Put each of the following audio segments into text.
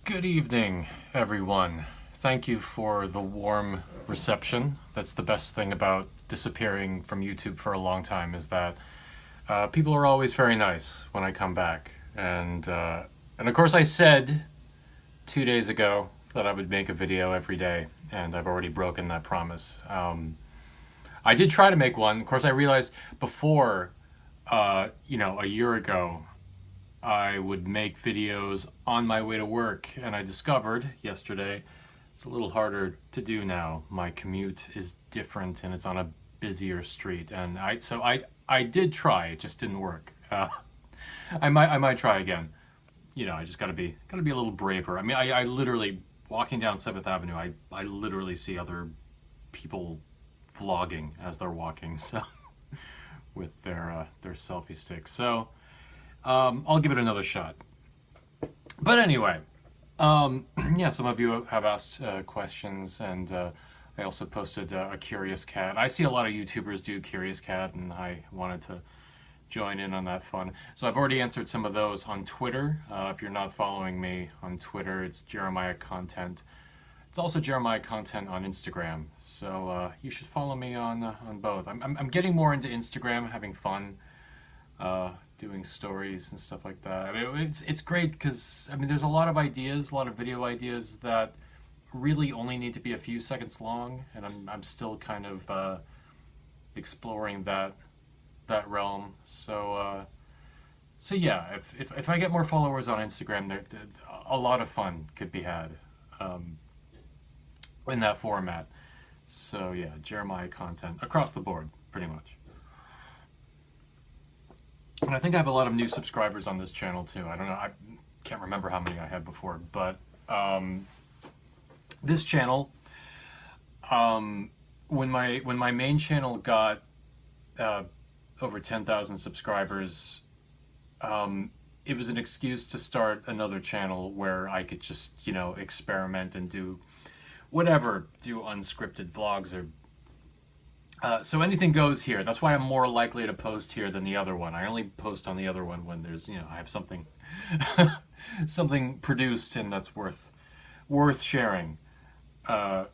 Good evening, everyone. Thank you for the warm reception. That's the best thing about disappearing from YouTube for a long time, is that people are always very nice when I come back. And of course, I said 2 days ago that I would make a video every day, and I've already broken that promise. I did try to make one. Of course, I realized before, a year ago, I would make videos on my way to work, and I discovered yesterday it's a little harder to do now. My commute is different, and it's on a busier street, and I did try. It just didn't work. I might try again. I just gotta be a little braver. I mean, I literally, walking down 7th Avenue, I literally see other people vlogging as they're walking, so with their selfie sticks. So. I'll give it another shot. But anyway, yeah, some of you have asked questions, and I also posted a Curious Cat. I see a lot of YouTubers do Curious Cat, and I wanted to join in on that fun. So I've already answered some of those on Twitter. If you're not following me on Twitter, it's Jeremiah Content. It's also Jeremiah Content on Instagram. So you should follow me on both. I'm getting more into Instagram, having fun. Doing stories and stuff like that. I mean, it's great because there's a lot of ideas, a lot of video ideas that really only need to be a few seconds long, and I'm still kind of exploring that realm. So yeah, if I get more followers on Instagram, a lot of fun could be had in that format. So yeah, Jeremiah Content across the board, pretty much. And I think I have a lot of new subscribers on this channel too. I don't know, I can't remember how many I had before, but this channel, when my main channel got over 10,000 subscribers, it was an excuse to start another channel where I could just, experiment and do whatever, do unscripted vlogs or so anything goes here. That's why I'm more likely to post here than the other one. I only post on the other one when there's, I have something something produced and that's worth sharing. And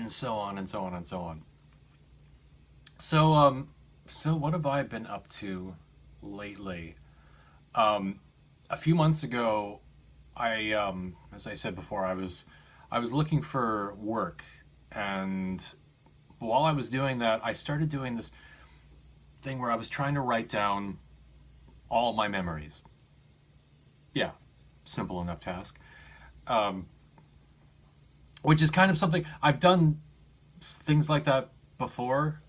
so on and so on and so on. So what have I been up to lately? A few months ago, as I said before, I was looking for work, and while I was doing that, I started doing this thing where I was trying to write down all my memories. Yeah, simple enough task. Which is kind of something, I've done things like that before.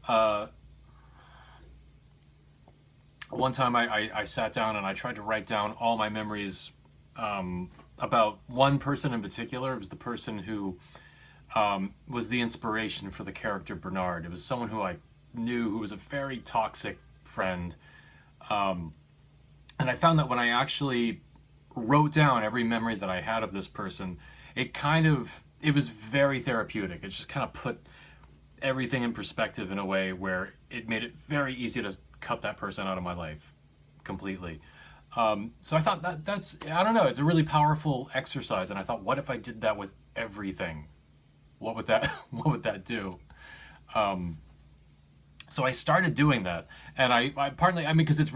One time I sat down and I tried to write down all my memories about one person in particular. It was the person who was the inspiration for the character Bernard. It was someone who I knew who was a very toxic friend. And I found that when I actually wrote down every memory that I had of this person, it was very therapeutic. It just kind of put everything in perspective in a way where it made it very easy to cut that person out of my life completely. So I thought that's, I don't know, it's a really powerful exercise, and I thought, what if I did that with everything? What would that do? So I started doing that, and I partly, because it's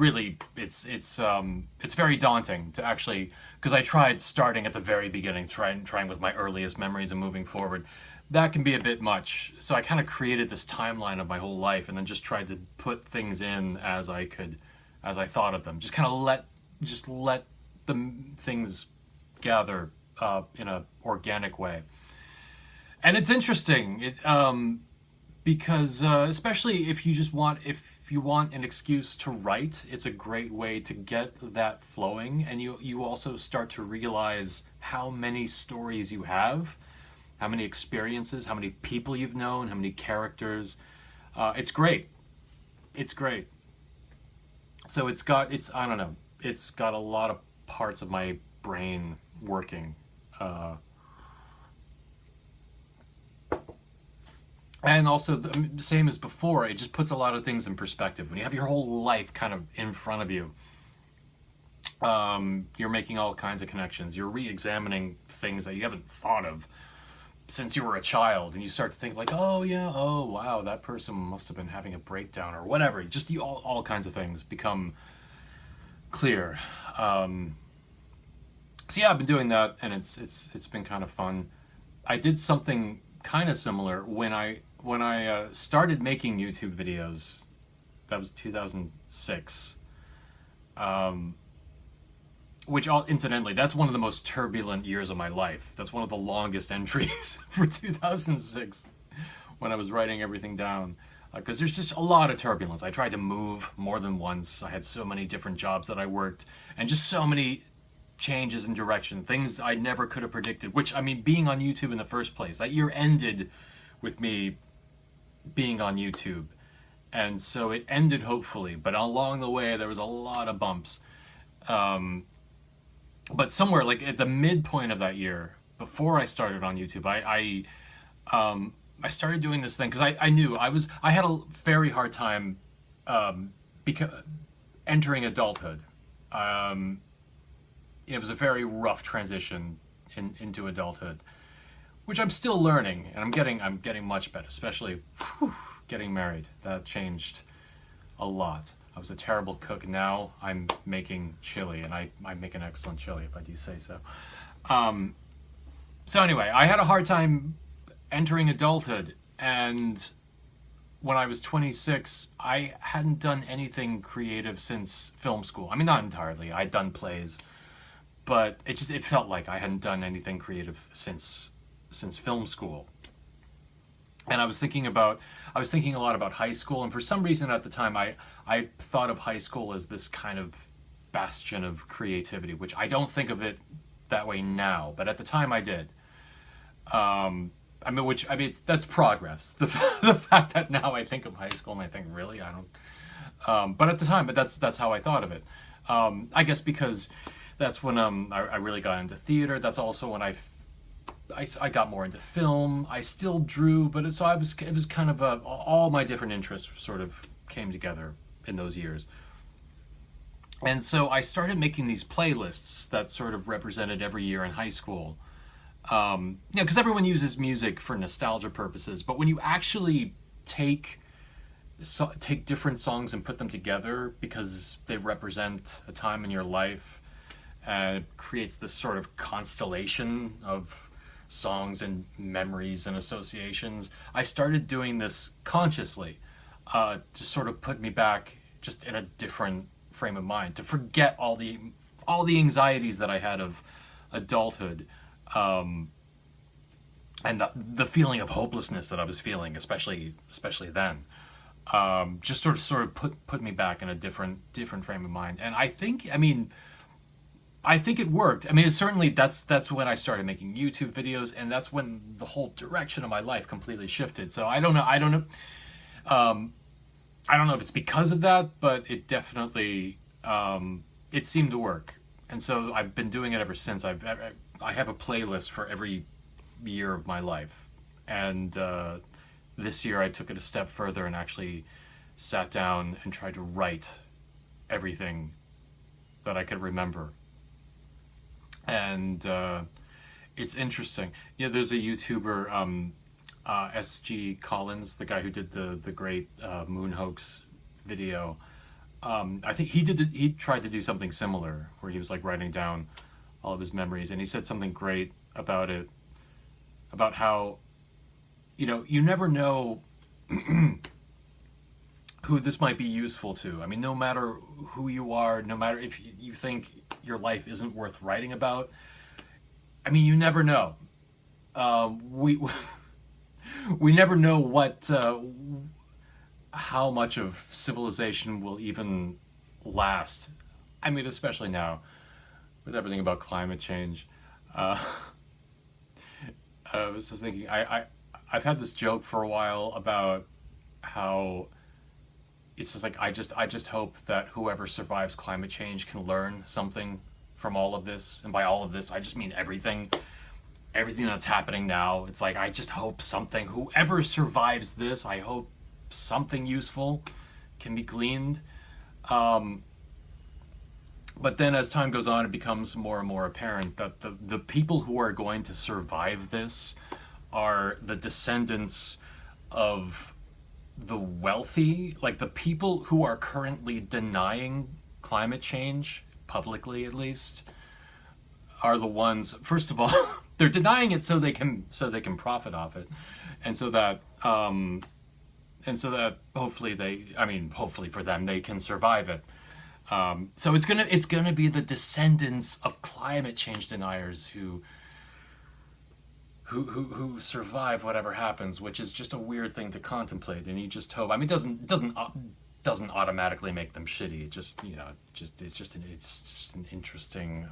very daunting to actually, because I tried starting at the very beginning, trying with my earliest memories and moving forward. That can be a bit much. So I kind of created this timeline of my whole life, and then just tried to put things in as I thought of them. Just kind of let the things gather in a organic way. And it's interesting, because especially if you want an excuse to write, it's a great way to get that flowing, and you also start to realize how many stories you have, how many experiences, how many people you've known, how many characters. It's great. It's great. So it's got a lot of parts of my brain working. And also, the same as before, it just puts a lot of things in perspective. When you have your whole life kind of in front of you, You're making all kinds of connections. You're re-examining things that you haven't thought of since you were a child, and you start to think like, oh yeah, oh wow, that person must have been having a breakdown or whatever. Just all kinds of things become clear. So yeah, I've been doing that, and it's been kind of fun. I did something kind of similar when I started making YouTube videos. That was 2006. Which, all incidentally, that's one of the most turbulent years of my life. That's one of the longest entries for 2006 when I was writing everything down. Because there's just a lot of turbulence. I tried to move more than once. I had so many different jobs that I worked, and just so many changes in direction, things I never could have predicted. Which, I mean, being on YouTube in the first place, that year ended with me being on YouTube. And so it ended hopefully, but along the way there was a lot of bumps. But somewhere like at the midpoint of that year, before I started on YouTube, I started doing this thing because I knew I had a very hard time because entering adulthood. It was a very rough transition into adulthood, which I'm still learning, and I'm getting much better, especially getting married. That changed a lot. I was a terrible cook. Now I'm making chili, and I make an excellent chili, if I do say so. So anyway, I had a hard time entering adulthood, and when I was 26, I hadn't done anything creative since film school. I mean, not entirely. I'd done plays, but it felt like I hadn't done anything creative since film school. And I was thinking a lot about high school, and for some reason at the time I thought of high school as this kind of bastion of creativity, which I don't think of it that way now, but at the time I did. That's progress. The fact that now I think of high school and I think, really, I don't. But at the time, that's how I thought of it. I guess because that's when I really got into theater. That's also when I got more into film. I still drew, but it was kind of all my different interests sort of came together in those years. And so I started making these playlists that sort of represented every year in high school. Because everyone uses music for nostalgia purposes, but when you actually take different songs and put them together because they represent a time in your life, it creates this sort of constellation of songs and memories and associations. I started doing this consciously to sort of put me back just in a different frame of mind, to forget all the anxieties that I had of adulthood, and the feeling of hopelessness that I was feeling, especially then. Just sort of put me back in a different frame of mind. And I think it worked. I mean, it's certainly that's when I started making YouTube videos, and that's when the whole direction of my life completely shifted. So I don't know if it's because of that, but it definitely it seemed to work. And so I've been doing it ever since. I have a playlist for every year of my life, and this year I took it a step further and actually sat down and tried to write everything that I could remember. And it's interesting. Yeah, there's a YouTuber, S.G. Collins, the guy who did the great moon hoax video. I think he tried to do something similar, where he was like writing down all of his memories, and he said something great about it, about how, you never know who this might be useful to. I mean, no matter who you are, no matter if you think your life isn't worth writing about, I mean, you never know. We never know how much of civilization will even last. I mean, especially now with everything about climate change. I was just thinking, I've had this joke for a while about how it's just like, I just hope that whoever survives climate change can learn something from all of this. And by all of this, I just mean everything that's happening now. It's like, I just hope whoever survives this, I hope something useful can be gleaned. But then as time goes on, it becomes more and more apparent that the people who are going to survive this are the descendants of the wealthy, like the people who are currently denying climate change, publicly at least, are the ones, first of all, they're denying it so they can profit off it. And so that hopefully hopefully for them they can survive it. So it's gonna be the descendants of climate change deniers who survive whatever happens, which is just a weird thing to contemplate. And you just hope. I mean, it doesn't automatically make them shitty. It just it's just an interesting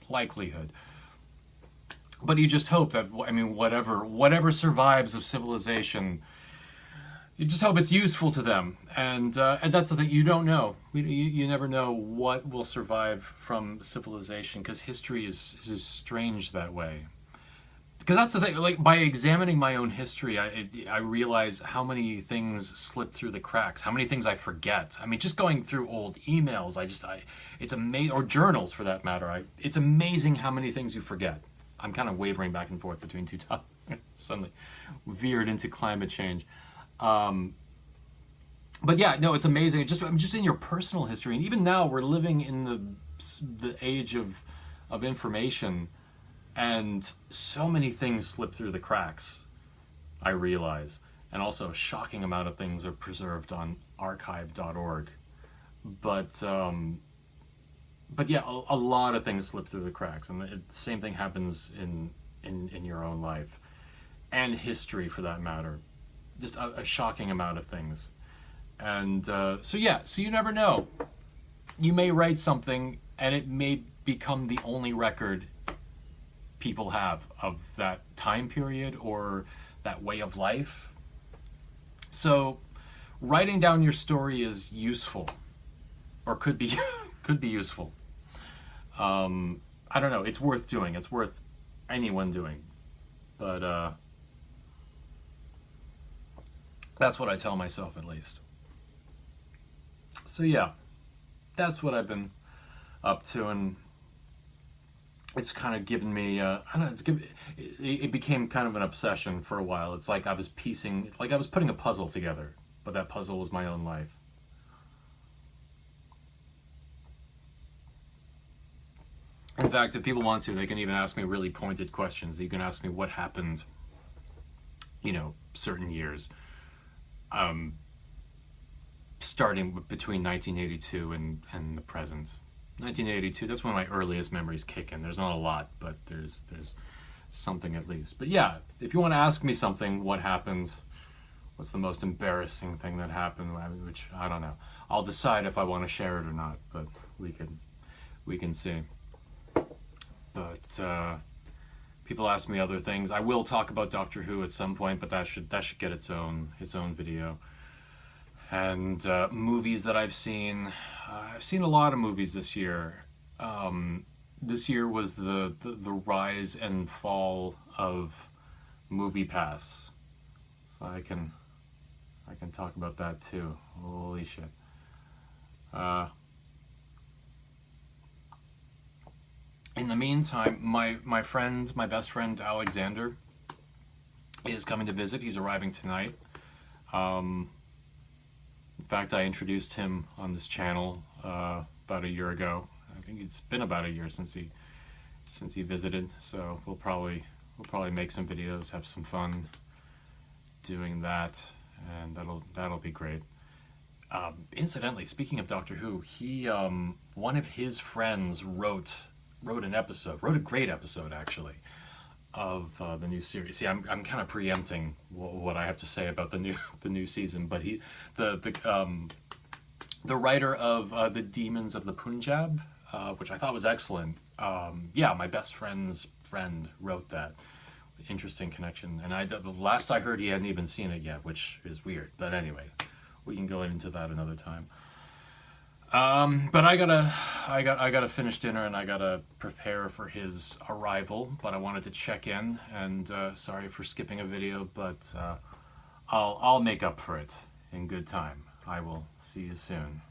likelihood. But you just hope that, I mean, whatever survives of civilization, you just hope it's useful to them. And that's the thing, you don't know. You never know what will survive from civilization, because history is strange that way. Because that's the thing, like, by examining my own history, I realize how many things slip through the cracks, how many things I forget. I mean, just going through old emails, it's amazing, or journals for that matter. It's amazing how many things you forget. I'm kind of wavering back and forth between two topics. Suddenly veered into climate change. But yeah, no, it's amazing. I'm just in your personal history, and even now we're living in the age of information, and so many things slip through the cracks, I realize. And also a shocking amount of things are preserved on archive.org. But yeah, a lot of things slip through the cracks, and the same thing happens in your own life, and history for that matter. Just a shocking amount of things. And so you never know. You may write something, and it may become the only record people have of that time period or that way of life. So writing down your story is useful, or could be could be useful. I don't know, it's worth doing. It's worth anyone doing. But that's what I tell myself, at least. So yeah, that's what I've been up to, and it's kind of given me, I don't know, it became kind of an obsession for a while. It's like I was putting a puzzle together, but that puzzle was my own life. In fact, if people want to, they can even ask me really pointed questions. You can ask me what happened, certain years, starting between 1982 and the present. 1982, that's when my earliest memories kick in. There's not a lot, but there's something at least. But yeah, if you want to ask me something, what happened, what's the most embarrassing thing that happened, which I don't know. I'll decide if I want to share it or not, but we can see. But people ask me other things. I will talk about Doctor Who at some point, but that should get its own video. And movies that I've seen. I've seen a lot of movies this year. This year was the rise and fall of MoviePass, so I can talk about that too. Holy shit. In the meantime, my best friend Alexander is coming to visit. He's arriving tonight. In fact, I introduced him on this channel about a year ago. I think it's been about a year since he visited. So we'll probably make some videos, have some fun doing that, and that'll be great. Incidentally, speaking of Doctor Who, he one of his friends wrote a great episode actually, of the new series. See, I'm kind of preempting what I have to say about the new season, but the writer of the Demons of the Punjab, which I thought was excellent. Yeah, my best friend's friend wrote that. Interesting connection, and the last I heard, he hadn't even seen it yet, which is weird. But anyway, we can go into that another time. But I gotta finish dinner, and I gotta prepare for his arrival. But I wanted to check in, and sorry for skipping a video, but I'll make up for it in good time. I will see you soon.